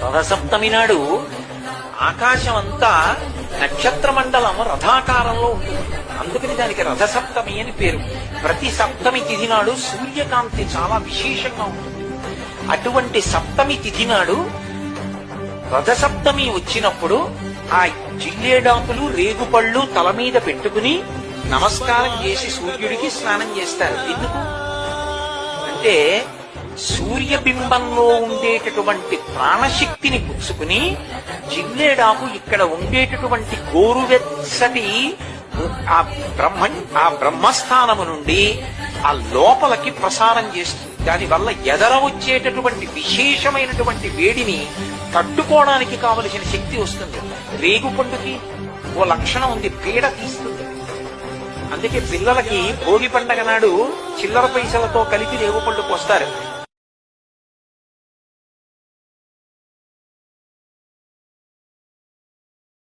రథసప్తమి నాడు ఆకాశం అంతా నక్షత్ర మండలం రథాకారంలో ఉంటుంది. అందుకని దానికి రథసప్తమి అని పేరు. ప్రతి సప్తమి తిథి నాడు సూర్యకాంతి చాలా విశేషంగా ఉంటుంది. అటువంటి సప్తమి తిథి నాడు రథసప్తమి వచ్చినప్పుడు ఆ జిల్లేడాకులు రేగుపళ్ళు తల మీద పెట్టుకుని నమస్కారం చేసి సూర్యుడికి స్నానం చేస్తారు. ఎందుకు అంటే సూర్యబింబంలో ఉండేటటువంటి ప్రాణశక్తిని పుచ్చుకుని జిల్లేడాకు ఇక్కడ ఉండేటటువంటి గోరువెచ్చటి ఆ బ్రహ్మస్థానము నుండి ఆ లోపలికి ప్రసారం చేస్తుంది. దానివల్ల ఎదర వచ్చేటటువంటి విశేషమైనటువంటి వేడిని తట్టుకోవడానికి కావలసిన శక్తి వస్తుంది. రేగుపండుకి ఓ లక్షణం ఉంది, పీడ తీస్తుంది. అందుకే పిల్లలకి భోగి పండగ నాడు చిల్లర పైసలతో కలిపి రేగుపండుకు వస్తారు.